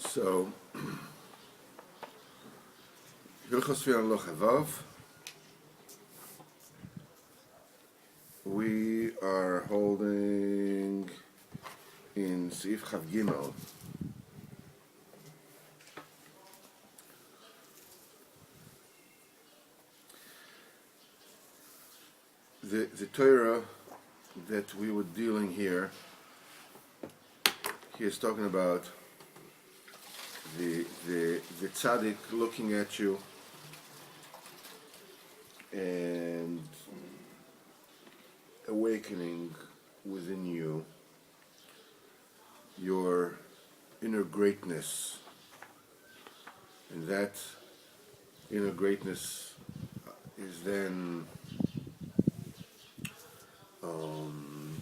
So, Halachos Vav. We are holding in Seif Chav Gimel. The Torah that we were dealing here, he is talking about the tzaddik looking at you and awakening within you your inner greatness, and that inner greatness is then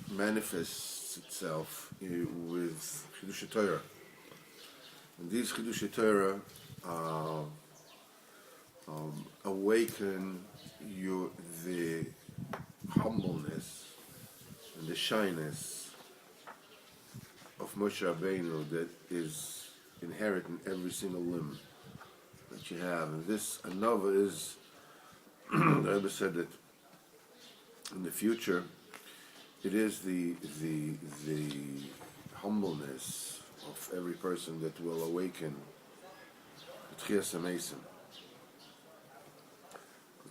manifests itself with Chiddushei Torah. And these Chiddushei Torah awaken the humbleness and the shyness of Moshe Rabbeinu that is inherent in every single limb that you have. And this another is, the Rebbe said that in the future, it is the humbleness of every person that will awaken the Tchias HaMeisim.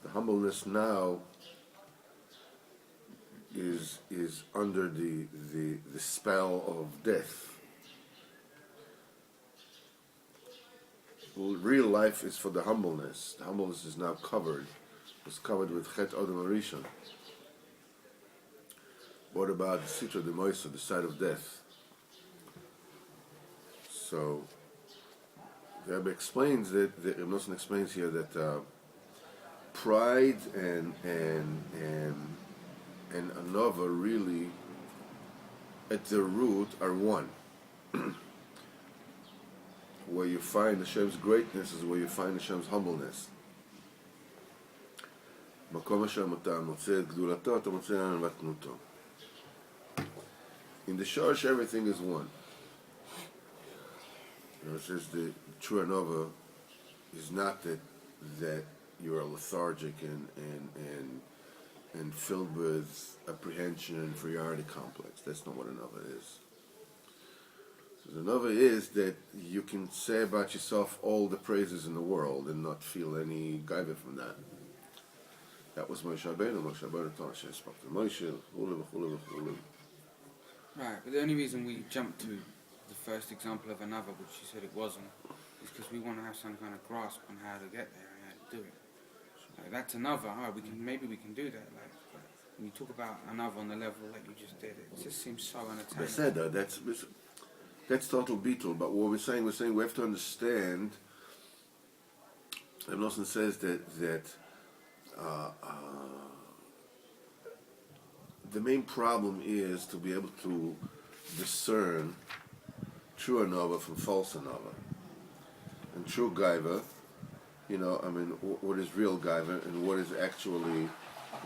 The humbleness now is under the spell of death. Well, real life is for the humbleness. The humbleness is now covered. It's covered with Chet Adam Arishon. What about the Sitra de Moisa, the side of death? So the Rebbe explains that the Rebbe Nosson explains here that pride and another really at the root are one. Where you find Hashem's greatness is where you find Hashem's humbleness. In the Shorsh, everything is one. It says the true anova is not that you are lethargic and filled with apprehension and inferiority complex. That's not what anova is. So the anova is that you can say about yourself all the praises in the world and not feel any gaiva from that. That was Moshe Rabbeinu. Moshe Rabbeinu told Hashem spoke to Moshe. Right, but the only reason we jumped to the first example of another, which you said it wasn't, is because we want to have some kind of grasp on how to get there and how to do it. Like, that's another. Maybe we can do that. Like, when you talk about another on the level that you just did, it just seems so unattainable. I said that's total beetle. But what we're saying we have to understand. And Nosson says that the main problem is to be able to discern true anova from false anova. And true gaiva, what is real gaiva and what is actually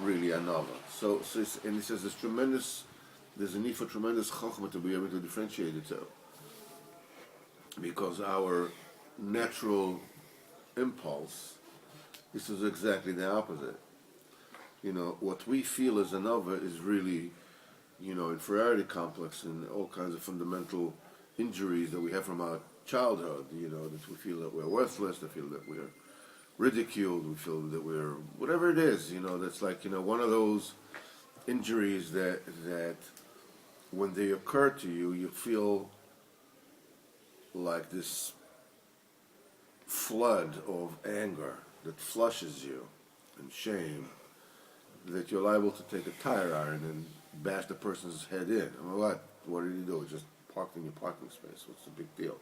really anova. So and he says there's a need for tremendous chokhmah to be able to differentiate the two. Because our natural impulse is exactly the opposite. What we feel as another is really, inferiority complex and all kinds of fundamental injuries that we have from our childhood, that we feel that we're worthless, we feel that we're ridiculed, we feel that we're, whatever it is, that's like, one of those injuries that when they occur to you, you feel like this flood of anger that flushes you and shame, that you're liable to take a tire iron and bash the person's head in. What did he do? Just parked in your parking space. What's the big deal?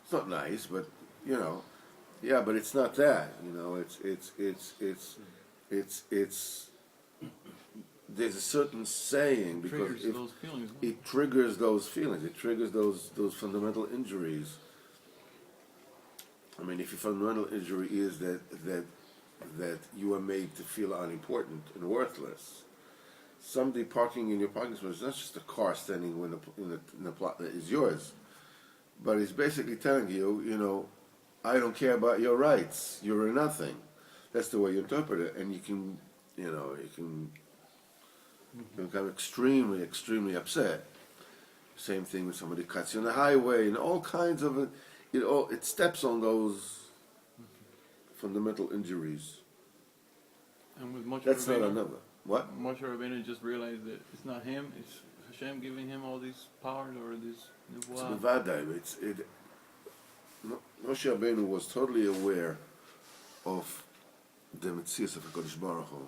It's not nice, but but it's not that. It's there's a certain saying because it triggers those feelings. It triggers those fundamental injuries. If your fundamental injury is that you are made to feel unimportant and worthless, somebody parking in your parking space is not just a car standing in the plot that is yours. but he's basically telling you, I don't care about your rights. You're a nothing. That's the way you interpret it, and you can become extremely, extremely upset. Same thing when somebody cuts you on the highway, and all kinds of it steps on those fundamental injuries. And with Moshe That's not Rabbeinu, another. What? Moshe Rabbeinu just realized that it's not him, it's Hashem giving him all these powers or this It's nevuah. bevadai. Moshe Rabbeinu was totally aware of the Metzias of HaKadosh Baruch Hu.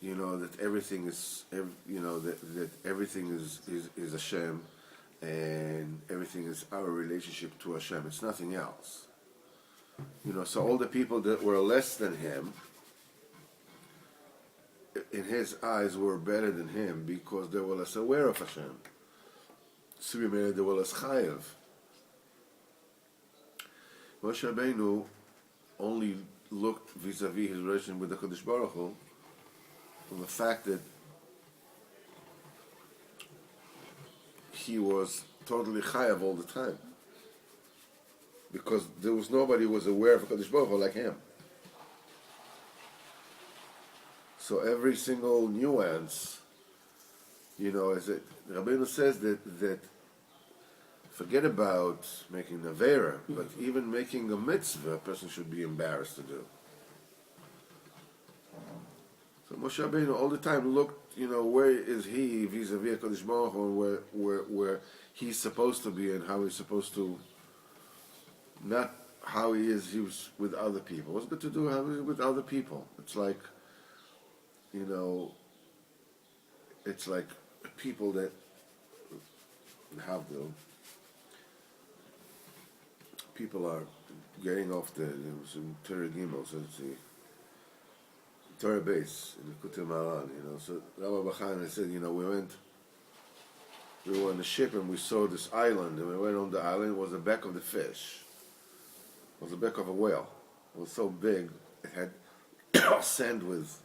That everything is, that everything is Hashem, and everything is our relationship to Hashem. It's nothing else. So all the people that were less than him, in his eyes, were better than him because they were less aware of Hashem. So they were less chayav. Moshe Rabbeinu only looked vis-a-vis his relation with the Kadosh Baruch Hu from the fact that he was totally chayav all the time, because there was nobody who was aware of Kadosh Baruch Hu like him. So every single nuance, as Rabbeinu says that forget about making an avera, but even making a mitzvah, a person should be embarrassed to do. So Moshe Rabbeinu all the time looked, where is he vis-a-vis HaKadosh Baruch Hu, where he's supposed to be and how he's supposed to, not how he was with other people. What's good to do how he is with other people? It's like, it's like people that have people are getting off some Torah Gimel, so it's the Torah base in the Likutei Maran, So Rabbi Bachan said, we were on the ship and we saw this island, and we went on the island. It was the back of the fish. It was the back of a whale. It was so big, it had sand with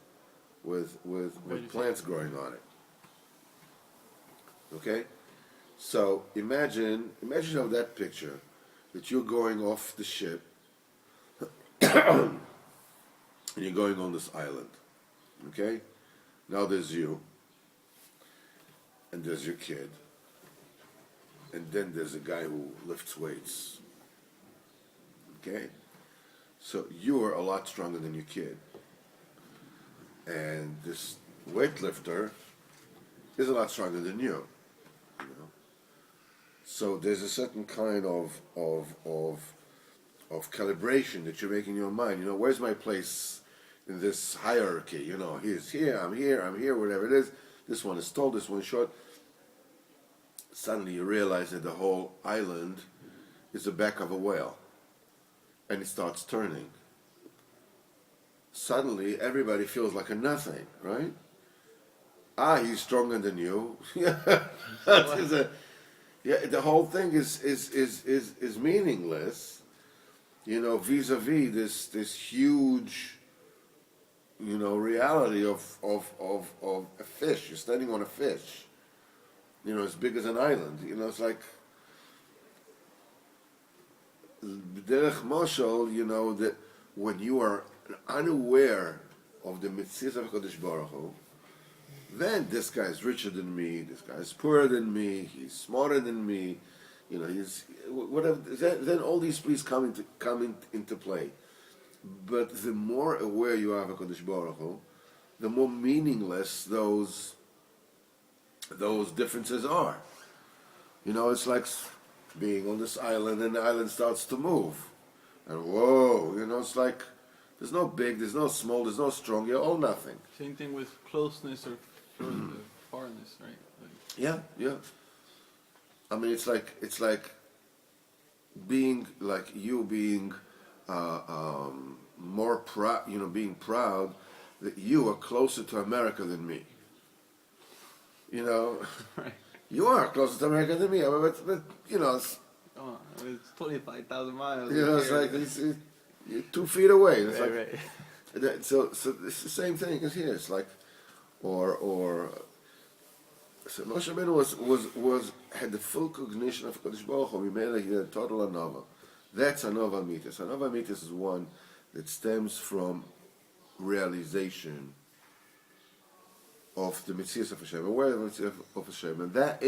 plants growing on it. Okay, so imagine of that picture, that you're going off the ship and you're going on this island. Okay, now there's you, and there's your kid, and then there's a guy who lifts weights. Okay, so you're a lot stronger than your kid. And this weightlifter is a lot stronger than you. So there's a certain kind of calibration that you make in your mind. Where's my place in this hierarchy? He's here, I'm here, whatever it is. This one is tall, this one is short. Suddenly you realize that the whole island is the back of a whale, and it starts turning. Suddenly everybody feels like a nothing, right? He's stronger than you. The whole thing is meaningless, vis-a-vis this huge, reality of a fish. You're standing on a fish, as big as an island. It's like derech mashal, that when you are unaware of the mitzvahs of HaKadosh Baruch Hu, then this guy is richer than me, this guy is poorer than me, he's smarter than me, he's whatever. Then all these pleas come into play. But the more aware you are of HaKadosh Baruch Hu, the more meaningless those differences are. It's like being on this island, and the island starts to move, and whoa, it's like there's no big, there's no small, there's no strong, you're all nothing. Same thing with closeness or farness, right? Yeah. I mean, it's like being more proud, being proud that you are closer to America than me. Right. You are closer to America than me, but it's, it's 25,000 miles. it's like you're 2 feet away. It's Right. So it's the same thing as here. It's like, or So Moshe Rabbeinu was had the full cognition of Kadosh Baruch Hu. He made a total anova. That's anova mitis. Anova mitis is one that stems from realization of the Mitzvah of Hashem, awareness of Hashem, and that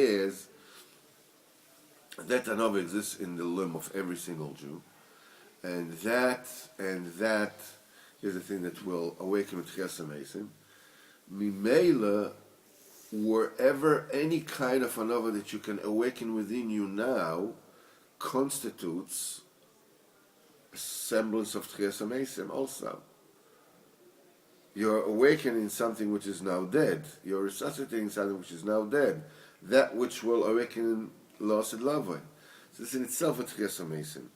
anova exists in the limb of every single Jew, and that is the thing that will awaken with Ches HaMeisim. Mimela, wherever any kind of anova that you can awaken within you now constitutes a semblance of Ches HaMeisim also. You're awakening something which is now dead. You're resuscitating something which is now dead. That which will awaken lost in love. So this in itself is Ches HaMeisim.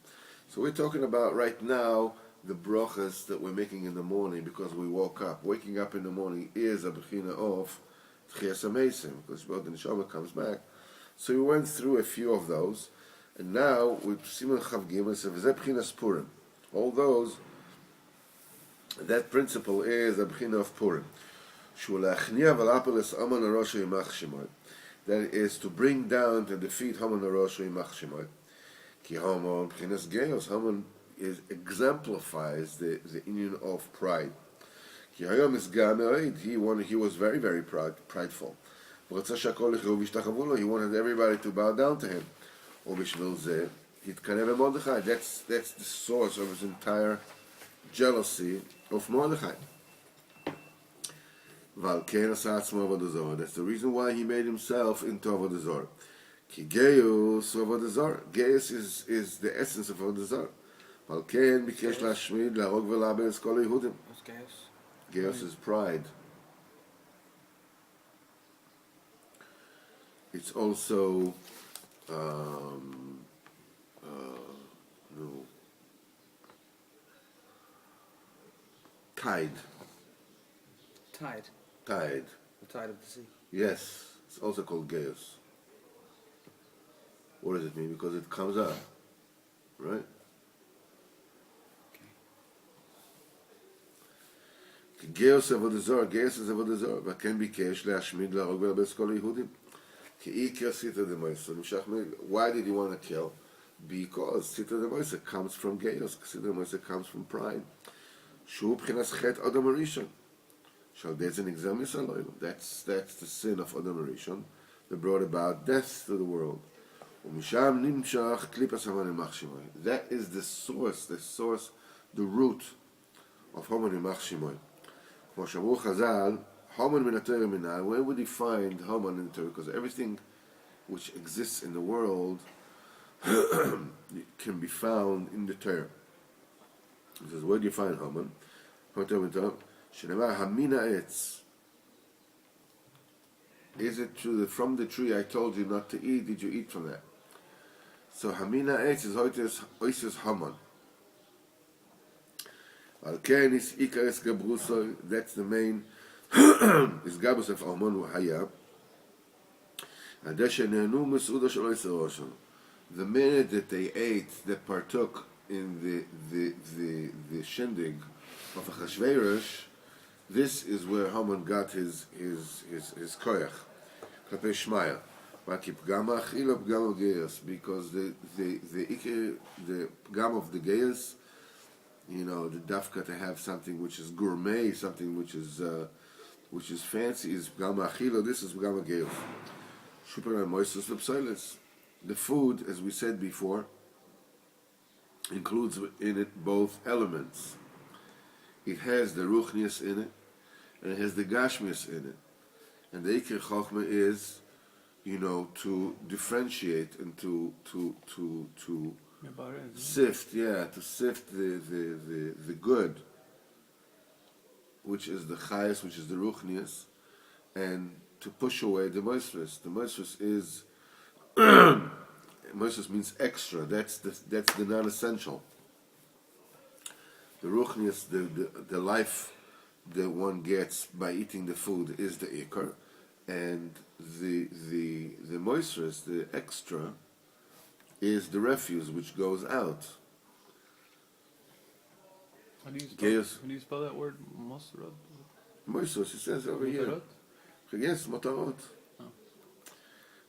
So we're talking about right now the brachas that we're making in the morning because we woke up. Waking up in the morning is a bechina of Ches HaMeisim because the neshama comes back. So we went through a few of those, and now with Simon Chav Gimel says V'zeh b'chinas Purim. All those. That principle is a bechina of Purim. That is to bring down, to defeat Haman Arosha Yimach Shemoy. Ki Haman b'chinas Geos. Haman exemplifies the union of pride. Ki Hayom is Gameid. He was very, very prideful. He wanted everybody to bow down to him. That's the source of his entire jealousy of Mordechai. That's the reason why he made himself into Avodah Zarah. Ki Geus Avodah Zarah. Geus is the essence of Avodah Zarah. What's Geus? Geus is pride. It's also tide. Tide. Tide. The tide of the sea. Yes, it's also called Geus. What does it mean? Because it comes up, right? Geus Avodah Zarah. Geus is Avodah Zarah. V'ken bikesh le'ashmid le'arog ve'labes kol Yehudim. Ki'ikar sita demoisa. Why did he want to kill? Because sita demoisa comes from Geus. Sita demoisa comes from pride. Shu b'chinas chet Adam Harishon. That's the sin of Adam Harishon that brought about death to the world. That is the source, the root of Haman Yimach Shemoy. Where would he find Haman in the Torah? Because everything which exists in the world can be found in the Torah. He says, where do you find Haman? Shenema Hamina Etz. Is it true that from the tree I told you not to eat, did you eat from that? So Hamina Etz is Oises Haman. Alken is Ikares Gabruso, that's the main is Gabus of Haman Wahaya. The minute that they ate, that partook in the shindig of Achashverosh, this is where Haman got his koyach, klapei Shmaya. Because the pgam of the geas, the dafka to have something which is gourmet, something which is fancy, is pgam achila. This is pgam geas. Shuper moisus v'psoilis. The food, as we said before, includes in it both elements. It has the ruchnius in it, and it has the gashmius in it. And the ikir chokhmah is, to differentiate and to sift, to sift the good, which is the chayas, which is the ruchnius, and to push away the moistus. The moistus is moistus means extra. That's the non-essential. The ruchnius, the life that one gets by eating the food is the ikar, and the moistus, the extra, is the refuse which goes out. How do you spell that word? Mosrot? Moistus, it says over here. Yes, motarot. Oh.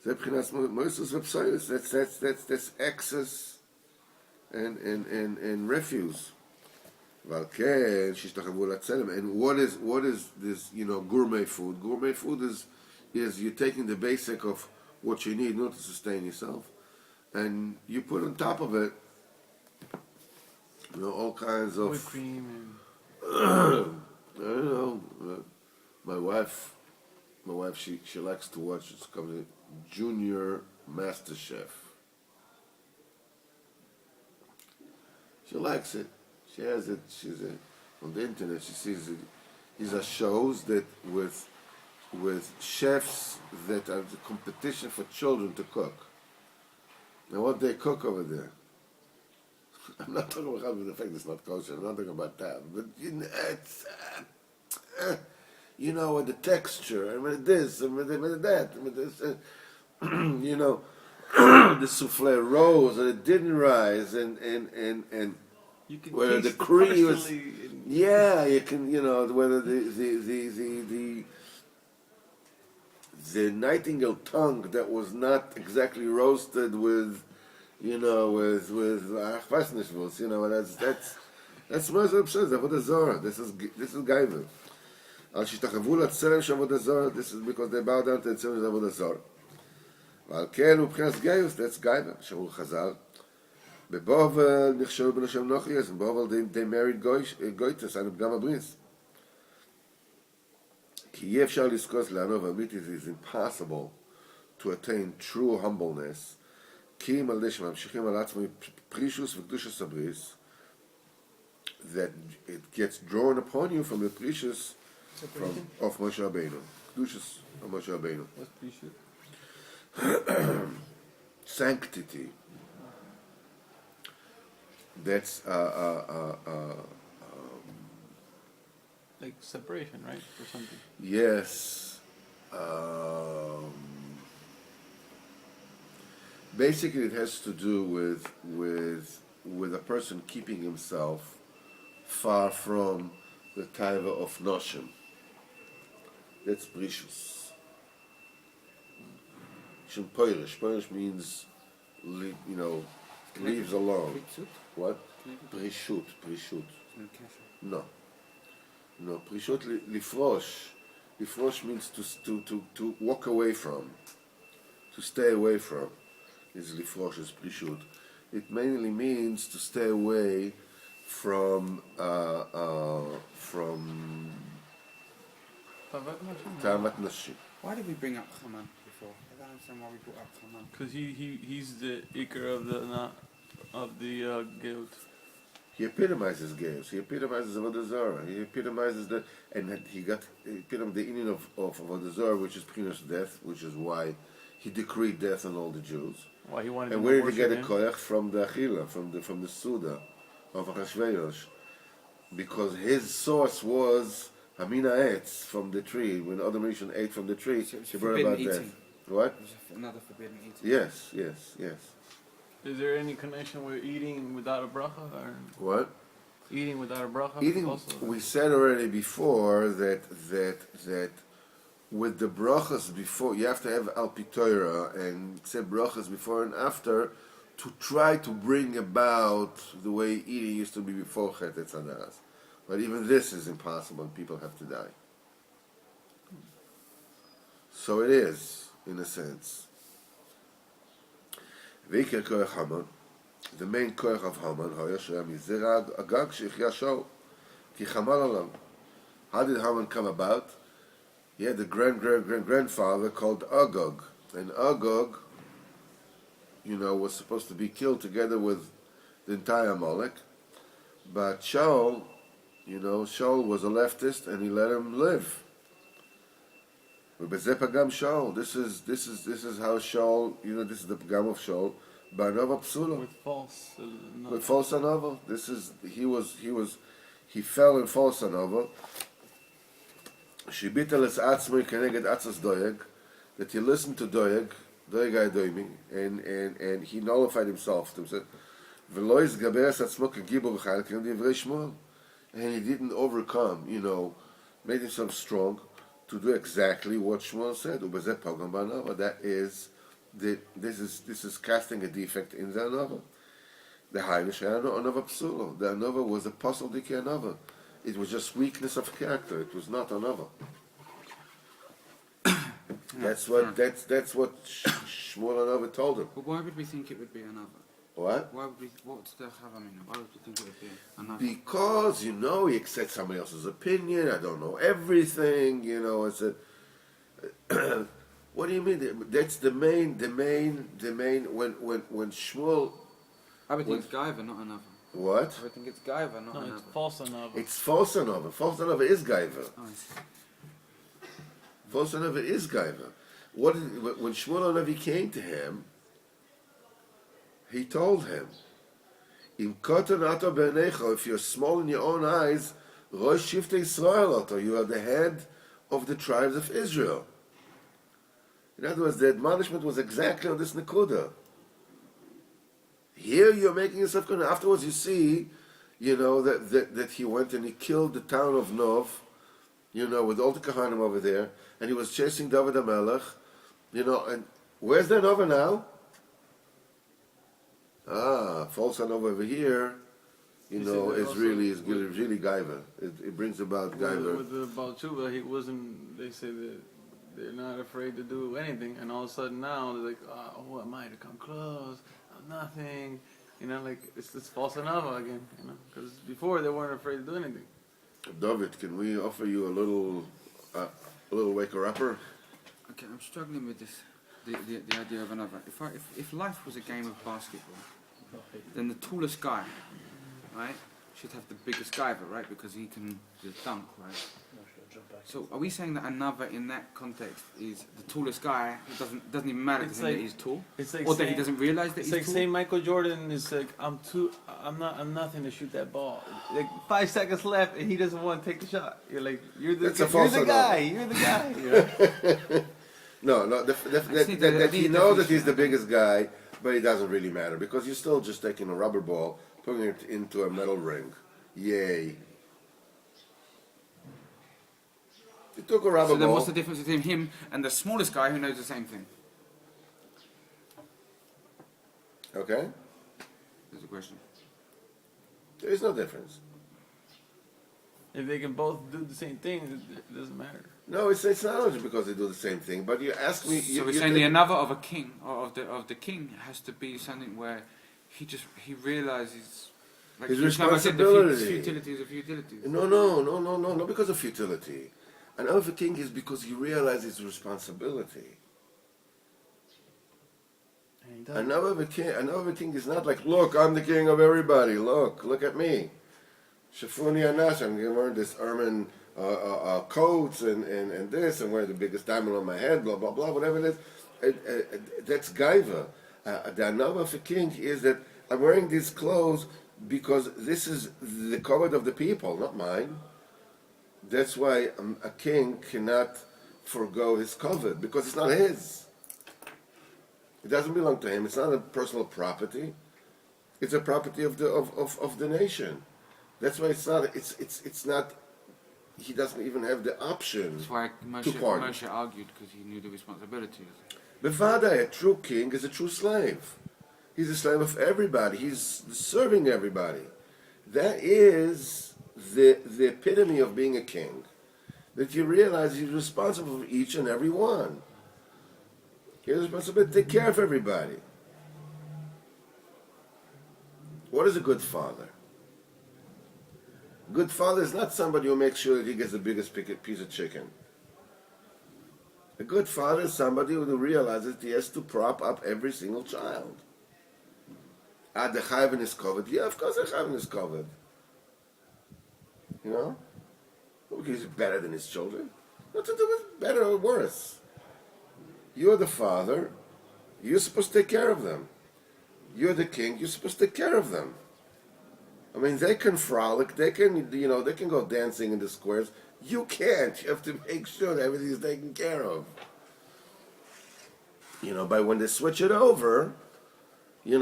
זה מבחינת מויסוס ופסויוס. That's excess and refuse. ועל כן, שישתחוו לצלם. And what is this, gourmet food? Gourmet food is you're taking the basic of what you need in order to sustain yourself, and you put on top of it, all kinds of whipped cream and I don't know. My wife, she likes to watch. It's called Junior Master Chef. She likes it. She has it. On the internet. She sees it. These are shows that with chefs that are the competition for children to cook. Now, what they cook over there. I'm not talking about the fact it's not kosher. I'm not talking about that. But it's with the texture and with this and with that and with this, the souffle rose and it didn't rise and you can whether taste the cream was parsley you can whether the nightingale tongue that was not exactly roasted with Achvasnishvus, that's most absurd. Avodah Zarah. This is Gaiva. Al shishtachavu latzelem shavodah Zarah. This is because they bow down to the tzilem of Avodah Zarah. Al ken u'pchinas Gaius. That's Gaiva. Shavul Chazal. Bebovel nichshavu ben Hashem Nochias. In Bovel they married Goites and Gam Abris. Ki yeh efshar liskos le'anov amit. It is impossible to attain true humbleness. Kim al desh mamshichim al atzmai prishus v'kedushas abris, that it gets drawn upon you from the prishus of Moshe Rabbeinu, kedushas of Moshe Rabbeinu. What's prishus? Sanctity. That's like separation, right, or something. Yes. Basically, it has to do with a person keeping himself far from the taiva of noshim. That's precious. Shem poirish. Poirish means, leaves alone. What? Prishut. No. Prishut lifrosh. Lifrosh means to walk away from, to stay away from. Is lifrosh, is prishut. It mainly means to stay away from tamat nashim. Why did we bring up Haman before? I don't understand why we brought up Haman. Because he's the ikar of the guilt. He epitomizes games. He epitomizes Avodah Zarah. He epitomizes the inyan of Avodah Zarah, which is Pchinas death, which is why he decreed death on all the Jews. Why he wanted and to where did he worship get him? a koyach? From the Achila, from the Suda of Achashverosh, because his source was Hamina Etz from the tree. When Adam Rishon ate from the tree, So it was he brought forbidden about eating. death. What? It was another forbidden eating. Yes. Is there any connection with eating without a bracha, or What? eating without a bracha? Eating. Also? We said already before that with the brachas before, you have to have al pitoira and say brachas before and after to try to bring about the way eating used to be before Chet Tzadaras. But even this is impossible and people have to die. So it is, in a sense. V'ikir koyach Haman, the main koyach of Haman, Hayashram Yizera Agag Sheichya Shol, Ki Chamal Olam. How did Haman come about? He had a grandfather called Agag, and Agag, was supposed to be killed together with the entire Amalek, but Shaul, Shaul was a leftist, and he let him live. ובזה פגם Shaul. This is how Shaul, this is the pagam of Shaul, Banova Psula. With false anova. He fell in false anova. Shibitel es atzmoi keneged atzas doeg, that he listened to doeg Adoimi, and he nullified himself. V'lo yizgaber es atzmo kegibor v'chayil k'nem divrei Shmuel, and he didn't overcome, made himself strong to do exactly what Shmuel said. Ubezeh pagam banova. That is this is casting a defect in the anava. The Heilish anava psulo. The anava was a puzzle diki anava. It was just weakness of character. It was not anava. That's what Shmuel anava told him. But why would we think it would be another? What? Why would we? What's the Havamina? Why would we think it would be another? Because he accepts somebody else's opinion. I don't know everything. It's a. What do you mean? That's the main. When Shmuel. I would think it's Gaiva, not another. What? I would think it's Gaiva, not another. It's false another. It's false anava. False anava is gaiva. Oh, I see. False anava is gaiva. When Shmuel Hanavi came to him, he told him, "Im koton ato b'neicha, if you're small in your own eyes, rosh shivtei Yisrael ato, you are the head of the tribes of Israel." In other words, the admonishment was exactly on this nekuda. Here you're making yourself good. Afterwards, you see, that he went and he killed the town of Nov, with all the Kahanim over there, and he was chasing David HaMelech, and where's the Nova now? False Nova over here, is really Gaiva. It brings about Gaiva. With the Baal Tshuva, he wasn't. They say that they're not afraid to do anything, and all of a sudden now they're like, who am I to come close? I'm nothing. It's false anava again. Because before they weren't afraid to do anything. David, can we offer you a little waker upper? Okay, I'm struggling with this. The idea of another. If life was a game of basketball, then the tallest guy, right, should have the biggest Gaiva, right, because he can just dunk, right? So are we saying that another in that context is the tallest guy? It doesn't even matter to him that he's tall, or that he doesn't realize that he's tall. It's like saying Michael Jordan is like, I'm nothing to shoot that ball. Like 5 seconds left, and he doesn't want to take the shot. You're like, you're the guy. No, that he knows that he's the biggest guy, but it doesn't really matter because you're still just taking a rubber ball, putting it into a metal ring. Yay. You took a rubber ball. So then what's the difference between him and the smallest guy who knows the same thing? Okay. There's a question. There is no difference. If they can both do the same thing, it doesn't matter. No, it's not only because they do the same thing, but you ask me... So we're saying the another of a king, or of the king, has to be something where he realizes... Like his responsibility. The futilities of futility. No, not because of futility. Another king is because he realizes his responsibility. Another king is not like, look, I'm the king of everybody. Look at me. Shafuni Anash, I'm wearing this ermine coats and this, and wearing the biggest diamond on my head, blah, blah, blah, whatever it is. That's Gaiva. The another of a king is that I'm wearing these clothes because this is the covet of the people, not mine. That's why a king cannot forego his covet, because it's not his. It doesn't belong to him. It's not a personal property. It's a property of the nation. That's why it's not. He doesn't even have the option. That's why Moshe argued, because he knew the responsibility. Bevada, a true king is a true slave. He's a slave of everybody. He's serving everybody. That is the epitome of being a king. That you realize he's responsible for each and every one. He has a responsibility to take care of everybody. What is a good father? A good father is not somebody who makes sure that he gets the biggest piece of chicken. A good father is somebody who realizes he has to prop up every single child. The chayvin is covered. Yeah, of course the chayvin is covered. Because he's better than his children. What to do with better or worse? You're the father. You're supposed to take care of them. You're the king. You're supposed to take care of them. I mean, they can frolic. They can, they can go dancing in the squares. You can't. You have to make sure that everything is taken care of. But when they switch it over,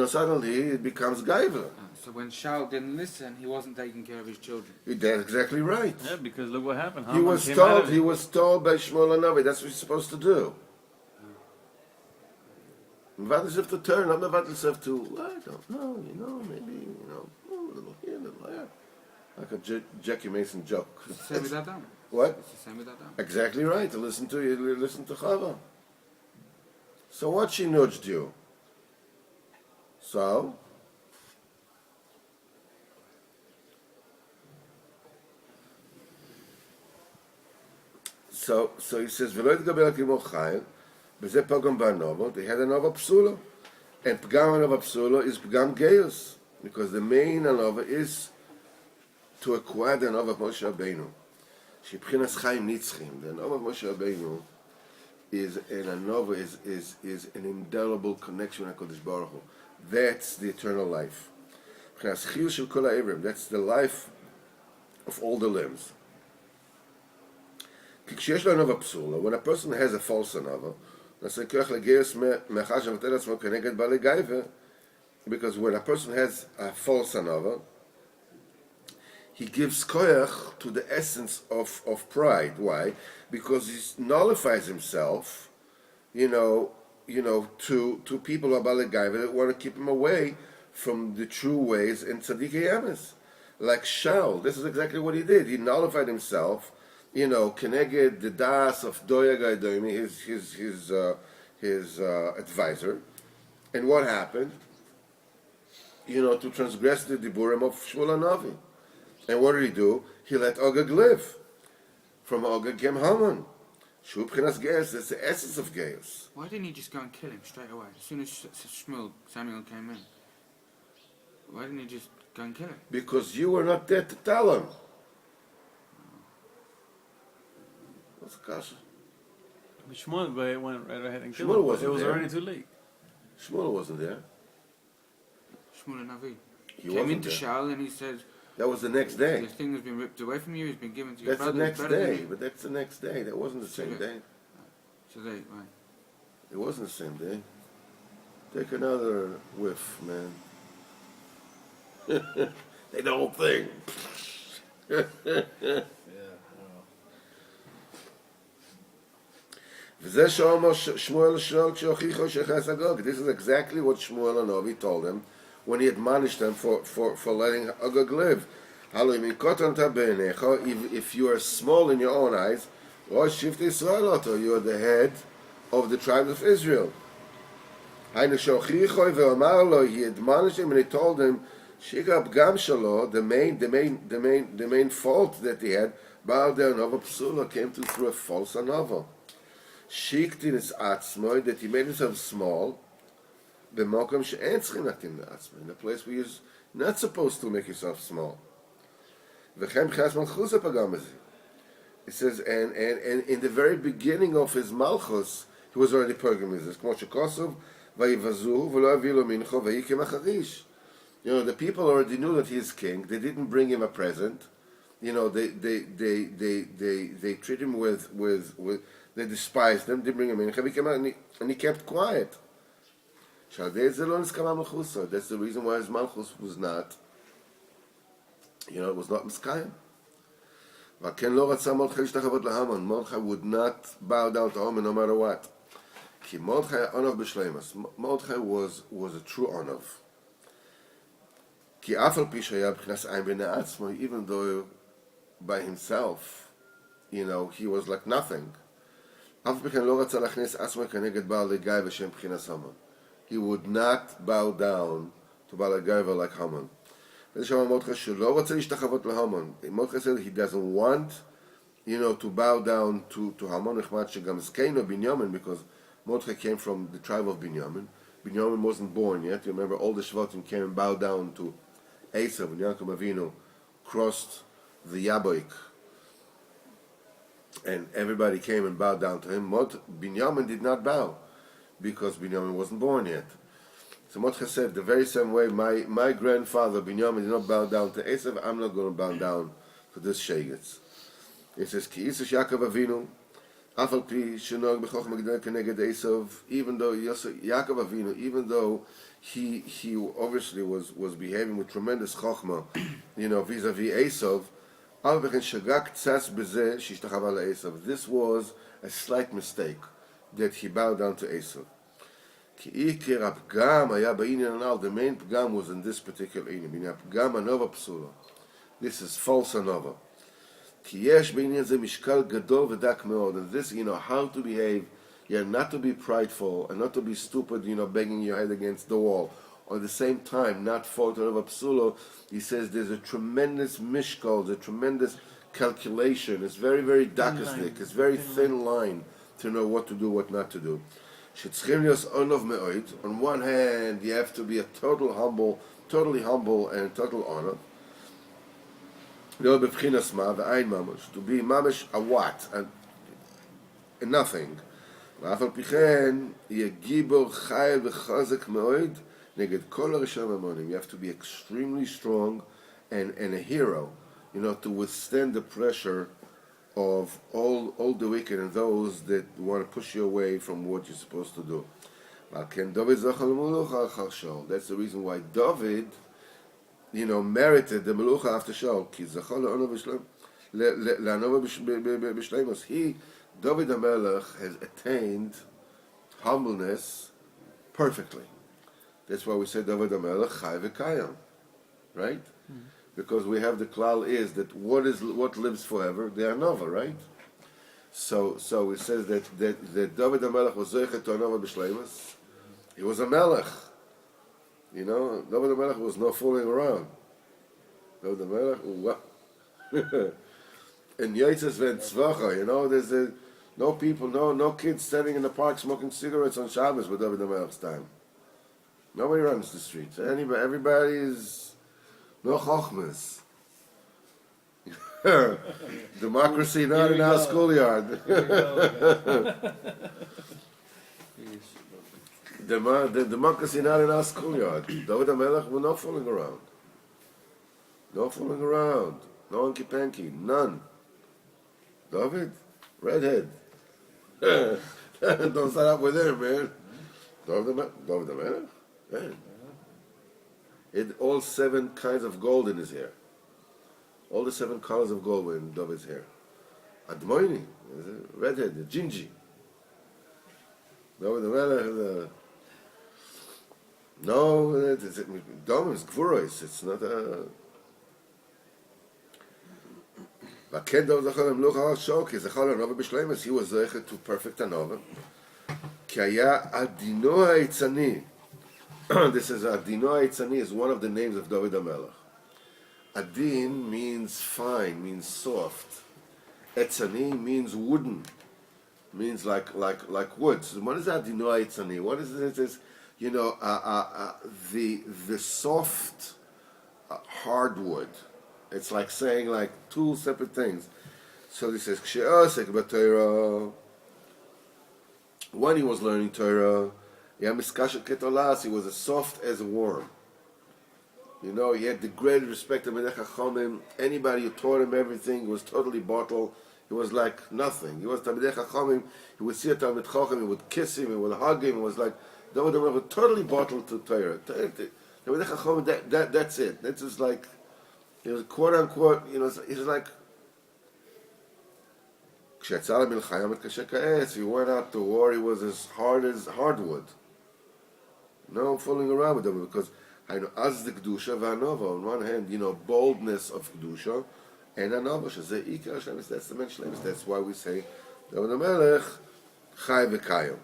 suddenly it becomes Gaiva. So when Shaul didn't listen, he wasn't taking care of his children. That's exactly right. Yeah, because look what happened. He was told by Shmuel Hanavi, that's what he's supposed to do. So we're saying the another of a king, or of the king, has to be something where he just realizes his responsibility. He was told by Shmuel Hanavi, that's what he's supposed to do. He was told by Shmuel Hanavi, that's what he's supposed to do. Mavad himself to turn, not mavad himself to, I don't know, maybe, a little here, a little there. Like a Jackie Mason joke. It's the same with Adam. What? It's the same with Adam. Exactly right. To listen to Chava. So what she nudged you? So he says, "V'lo yitgaber kimo chayil, b'zeh pogam ba'novo." They had anova psula, and pgam anova psula is pgam geus, because the main anova is to acquire the anova of Moshe Rabbeinu. Shebchinas Chaim Nitzchim. The anova of Moshe Rabbeinu is an anova, is an indelible connection with HaKadosh Baruch Hu. That's the eternal life. B'chinas chiyul shel kol ha'ivrim. That's the life of all the limbs. When a person has a false anova, because when a person has a false anova, he gives koyach to the essence of pride. Why? Because he nullifies himself, to people who are that want to keep him away from the true ways in tzaddik yamis. Like Shaul, this is exactly what he did. He nullified himself, keneged the das of Doya Gaidomi, his advisor. And what happened? To transgress the diburim of Shmuel Hanavi. And what did he do? He let Ogag live. From Ogag came Haman. Shu b'chinas geus, that's the essence of geus. Why didn't he just go and kill him straight away? As soon as Samuel came in. Why didn't he just go and kill him? Because you were not there to tell him. What's the kasha? But Shmuel went right ahead and killed Shmuel him. wasn't It was there. already too late. Shmuel wasn't there. Shmuel Navi. He Came wasn't into there. Shaul and he said, That was the next day. this thing has been ripped away from you, it's been given to your That's the brother. next better than day. you." But that's the next day. That wasn't the same day. Today, right. It wasn't the same day. Take another whiff, man. Take the whole thing. This is exactly what Shmuel Hanavi told him when he admonished them for letting Agag live. If you are small in your own eyes, you are the head of the tribe of Israel. He admonished him and he told him the main fault that he had, Baal der Nova Psula, came through a false anova. Shiktin is atzmoy, that he made himself small, in a place where you're not supposed to make yourself small. It says, and in the very beginning of his malchus, he was already pergamizes. The people already knew that he is king. They didn't bring him a present. They treat him with they despised him. They bring him in. And he kept quiet. That's the reason why his malchus was not, it was not miskayim. Mordechai would not bow down to Haman no matter what. Mordechai was a true onav. Even though by himself, he was like nothing. He would not bow down to Balagaiva like Haman. Mordechai said he doesn't want, to bow down to Haman, because Mordechai came from the tribe of Binyamin. Binyamin wasn't born yet. You remember all the Shvatim came and bowed down to Esav when Yaakov Avinu crossed the Yaboik. And everybody came and bowed down to him. Binyamin did not bow because Binyamin wasn't born yet. So Mordechai said, the very same way my grandfather Binyamin did not bow down to Esav, I'm not going to bow down to this Shegetz. It says, Ki Yisash Yaakov Avinu, Afal Pi Shenog B'chochma Gedel Keneged Esav, even though Yaakov Avinu, even though he obviously was behaving with tremendous chokhmah, vis-a-vis Esav, this was a slight mistake that he bowed down to Esav. כי עיקר הפגם היה בעניין הנ"ל, the main פגם was in this particular עניין, בעניין הפגם הנובה פסולה. This is false הנובה. כי יש בעניין זה משקל גדול ודק מאוד, and this, how to behave, not to be prideful, and not to be stupid, banging your head against the wall. At the same time, not fall to Nova Psulo, he says there's a tremendous mishkal, there's a tremendous calculation. It's very, very dakisnik. It's very thin line to know what to do, what not to do. On one hand, you have to be totally humble and total honor. To be mamish a what? And nothing. ואף על פי כן, יהיה גיבור חי וחזק מאוד נגד כל הרשעים המונים. You have to be extremely strong and a hero, to withstand the pressure of all the wicked and those that want to push you away from what you're supposed to do. That's the reason why David, merited the melucha after Shaul. כי זכה לענובה בשלמות. David HaMelech has attained humbleness perfectly. That's why we say David HaMelech Chai v'Kayam, right? Because we have the klal is that what lives forever, they are nova, right? So it says that David HaMelech was zeichet to anova b'shleimus. He was a melech. David HaMelech was not fooling around. David HaMelech, what? And Yitzhak ben Tzvacha, there's no people, no kids standing in the park smoking cigarettes on Shabbos with David HaMelech's time. Nobody runs the streets. Everybody is no chochmas. Democracy not in our schoolyard. The democracy not in our schoolyard. David HaMelech was not fooling around. No fooling around. No hanky-panky. None. David? Redhead. Don't start up with him, man. David HaMelech? Man. All 7 kinds of gold in his hair. All the 7 colors of gold were in David's hair. Admoini, redhead, gingy. David HaMelech, no, it's Gvuros. It's not a... וכן דוד זכה למלוך על השור, כי זכה לנובה בשלמות, he was זכת to perfect הנובה, כי היה עדינו העצני. This is עדינו העצני is one of the names of David HaMelech. Adin means fine, means soft. Etzani means wooden, means like wood. So what is Adino Etzani? What is it? It's, the soft hardwood. It's like saying 2 separate things. So this says when he was learning Torah, he was as soft as a worm. He had the great respect of Menech HaChomim. Anybody who taught him everything was totally bottled. He was like nothing. He was Talmidei Chachamim. He would see a Talmid Chacham, he would kiss him, he would hug him. It was like David HaMelech was totally bottled to Torah. Talmidei Chachamim, that's it. That's just like, he was quote unquote, he's like, כשיצא למלחמה מתקשה כעץ, he went out to war, he was as hard as hardwood. No fooling around with him, because as the Kedusha v'anova, on one hand, boldness of Kedusha, and anova, שזה עיקר השלמות, that's the main shlemus. That's why we say, David HaMelech, Chai v'Kayam.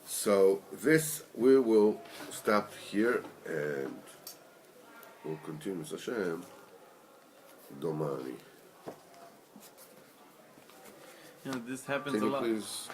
So this, we will stop here, and we'll continue with Hashem, Domani. This happens Can a you lot. please